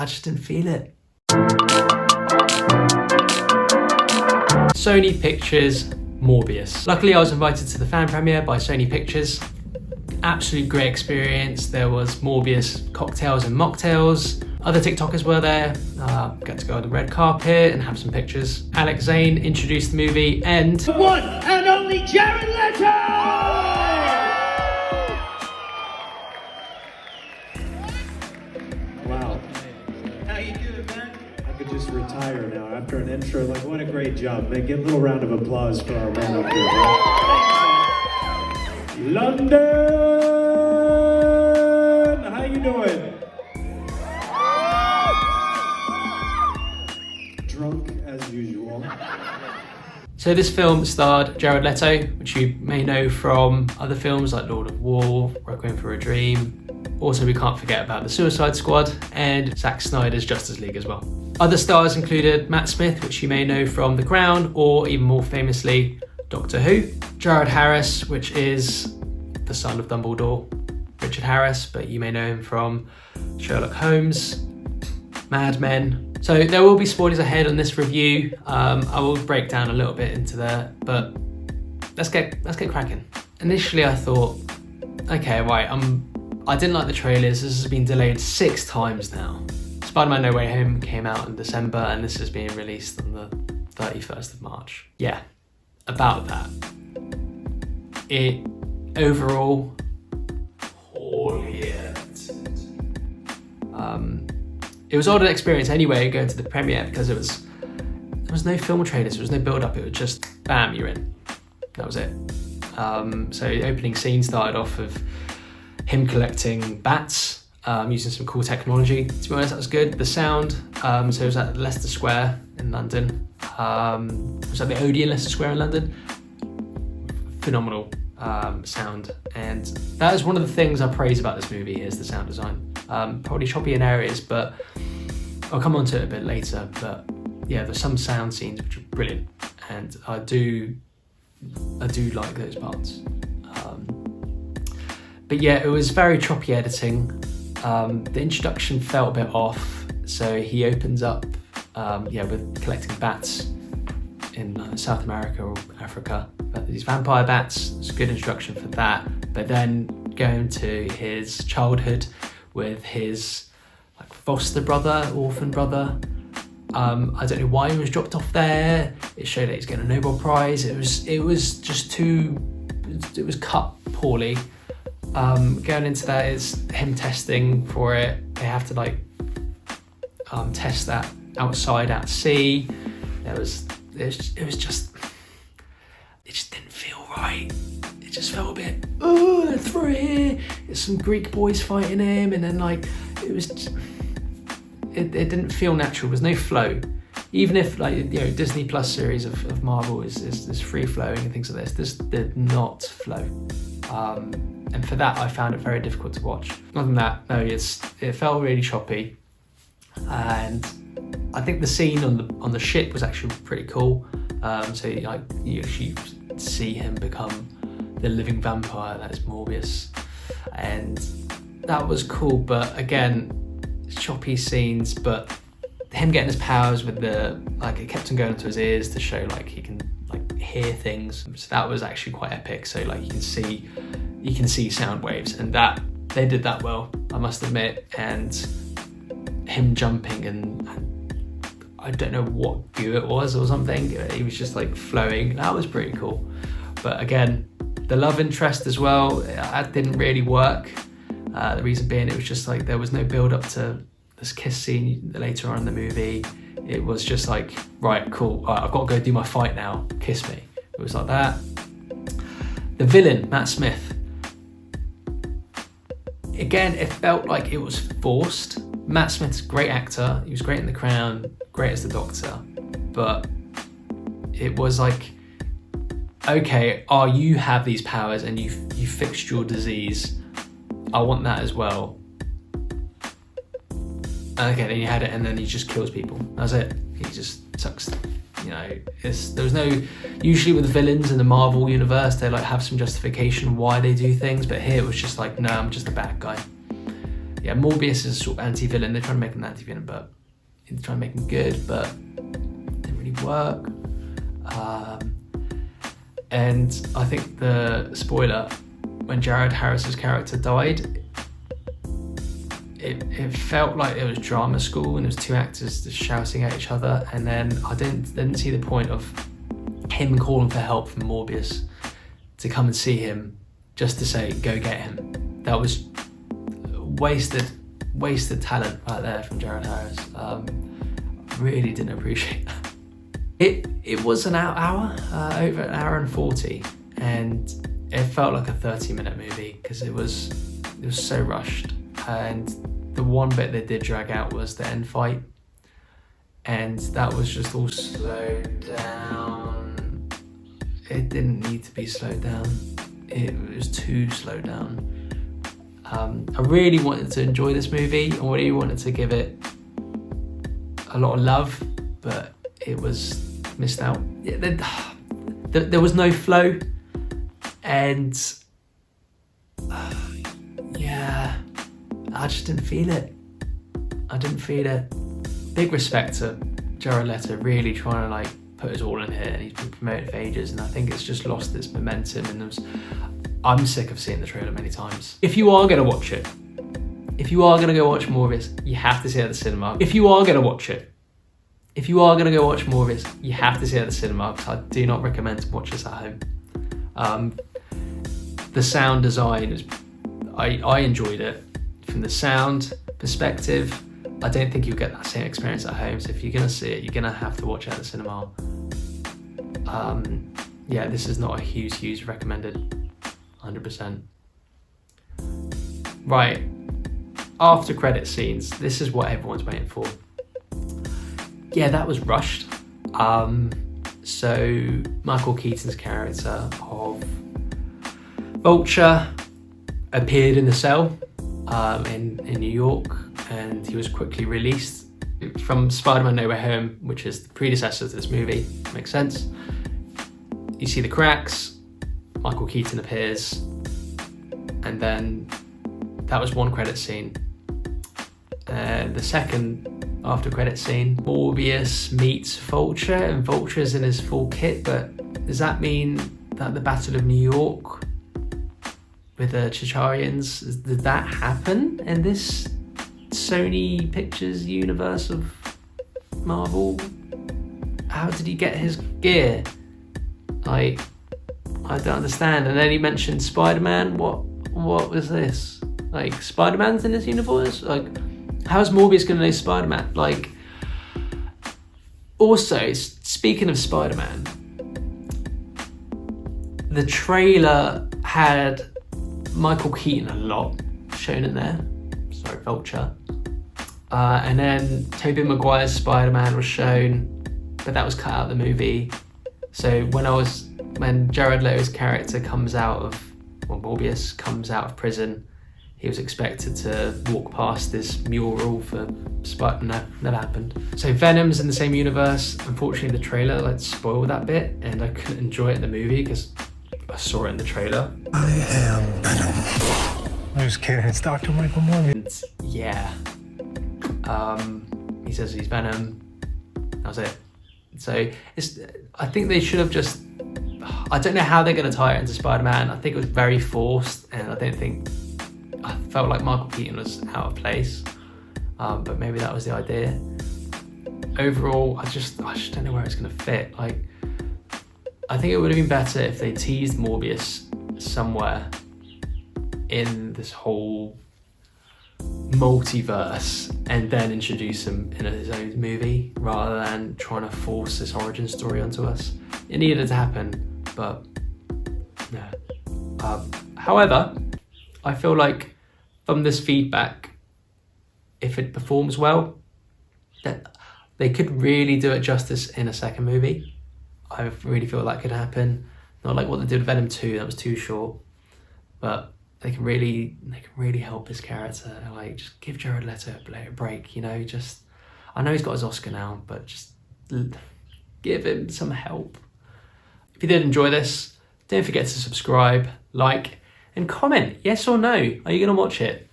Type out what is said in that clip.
I just didn't feel it. Sony Pictures Morbius. Luckily I was invited to the fan premiere by Sony Pictures. Absolute great experience. There was Morbius cocktails and mocktails. Other TikTokers were there. Got to go on the red carpet and have some pictures. Alex Zane introduced the movie and the one and only Jared Leto! Wow. How you doing, man? I could just retire now after an intro. Like, what a great job, man. Give a little round of applause for our man up here. Man. London! How you doing? Drunk as usual. So this film starred Jared Leto, which you may know from other films like Lord of War, Requiem for a Dream. Also, we can't forget about The Suicide Squad and Zack Snyder's Justice League as well. Other stars included Matt Smith, which you may know from The Crown, or even more famously, Doctor Who. Jared Harris, which is the son of Dumbledore, Richard Harris, but you may know him from Sherlock Holmes, Mad Men. So there will be spoilers ahead on this review. I will break down a little bit into that, but let's get cracking. Initially I thought, okay, right, I didn't like the trailers. This has been delayed 6 times now. Spider-Man No Way Home came out in December and this is being released on the 31st of March. Yeah, about that. It overall, holy it. It was an experience anyway going to the premiere because there was no film trailers, there was no build-up, it was just bam, you're in. That was it. So the opening scene started off of him collecting bats using some cool technology. To be honest, that was good. The sound, so it was at Leicester Square in London. It was at the Odeon Leicester Square in London. Phenomenal sound, and that is one of the things I praise about this movie is the sound design. Probably choppy in areas, but I'll come on to it a bit later. But yeah, there's some sound scenes which are brilliant, and I do like those parts. But yeah, it was very choppy editing. The introduction felt a bit off. So he opens up, with collecting bats in South America or Africa. These vampire bats. It's a good introduction for that. But then going to his childhood with his foster brother, orphan brother. I don't know why he was dropped off there. It showed that he's getting a Nobel Prize. It was just it was cut poorly. Going into that is him testing for it. They have to test that outside at sea. It just didn't feel right. It just felt a bit, they're through here. There's some Greek boys fighting him, and then it didn't feel natural. There was no flow. Even if Disney Plus series of Marvel is free flowing and things like this did not flow. And for that I found it very difficult to watch. Other than that, no, it felt really choppy. And I think the scene on the ship was actually pretty cool. So you actually see him become the living vampire that is Morbius, and that was cool. But again, choppy scenes. But him getting his powers with it kept on going into his ears to show he can hear things. So that was actually quite epic. So you can see sound waves, and that they did that well, I must admit. And him jumping and I don't know what goo it was or something. He was just flowing. That was pretty cool. But again, the love interest as well, that didn't really work. The reason being, it was just there was no build up to this kiss scene later on in the movie. It was just right, cool, all right, I've got to go do my fight now, kiss me. It was like that. The villain, Matt Smith. Again, it felt like it was forced. Matt Smith's a great actor. He was great in The Crown, great as the Doctor. But it was okay, you have these powers and you fixed your disease. I want that as well. Okay, then you had it, and then he just kills people. That's it. He just sucks. There was no. Usually with villains in the Marvel universe, they have some justification why they do things, but here it was just no, I'm just a bad guy. yeah, Morbius is a sort of anti-villain. They're trying to make him an anti-villain, but they're trying to make him good, but it didn't really work. And I think the spoiler, when Jared Harris's character died, it felt like it was drama school and it was two actors just shouting at each other, and then I didn't see the point of him calling for help from Morbius to come and see him just to say go get him. That was wasted talent right there from Jared Harris. Really didn't appreciate that. It was an hour, over an hour and 40, and it felt like a 30-minute movie because it was so rushed. And the one bit they did drag out was the end fight, and that was just all slowed down. It didn't need to be slowed down. It was too slowed down. I really wanted to enjoy this movie. I really wanted to give it a lot of love, but it was missed out. There was no flow, and yeah, I just didn't feel it. I didn't feel it. Big respect to Jared Leto, really trying to like put his all in here, and he's been promoted for ages, and I think it's just lost its momentum, and I'm sick of seeing the trailer many times. If you are gonna watch it, if you are gonna go watch Morbius, you have to see it at the cinema. If you are gonna watch it, if you are gonna go watch Morbius, you have to see it at the cinema, because I do not recommend to watch this at home. The sound design is, I enjoyed it. From the sound perspective, I don't think you'll get that same experience at home. So if you're gonna see it, you're gonna have to watch it at the cinema. Yeah, this is not a huge recommended, 100%. Right, after credit scenes, this is what everyone's waiting for. Yeah, that was rushed. So Michael Keaton's character of Vulture appeared in the cell in New York, and he was quickly released from Spider-Man No Way Home, which is the predecessor to this movie. Makes sense. You see the cracks, Michael Keaton appears, and then that was one credit scene. The second after credit scene, Morbius meets Vulture, and Vulture's in his full kit, but does that mean that the Battle of New York with the Chitaurians, did that happen in this Sony Pictures universe of Marvel? How did he get his gear? Like, I don't understand. And then he mentioned Spider-Man. What was this? Like, Spider-Man's in this universe? Like, how's Morbius gonna know Spider-Man? Like, also, speaking of Spider-Man, the trailer had Michael Keaton a lot shown in there. Sorry, Vulture. And then Tobey Maguire's Spider-Man was shown, but that was cut out of the movie. So when Jared Leto's character Morbius comes out of prison, he was expected to walk past this mural for Spider-Man. No, never happened. So Venom's in the same universe. Unfortunately, the trailer spoiled that bit, and I couldn't enjoy it in the movie because I saw it in the trailer. I am Venom. I'm just kidding, it's Dr. Michael Morbius. And yeah. He says he's Venom. That was it. So I think they should have just, I don't know how they're going to tie it into Spider-Man. I think it was very forced, and I felt like Michael Keaton was out of place. But maybe that was the idea. Overall, I just don't know where it's going to fit. Like, I think it would have been better if they teased Morbius somewhere in this whole multiverse and then introduce him in his own movie, rather than trying to force this origin story onto us. It needed to happen, but no. However, I feel like from this feedback, if it performs well, that they could really do it justice in a second movie. I really feel that could happen. Not like what they did with Venom 2, that was too short, but they can really help his character. Like, just give Jared Leto a break, you know, just, I know he's got his Oscar now, but just give him some help. If you did enjoy this, don't forget to subscribe, like, and comment, yes or no. Are you gonna watch it?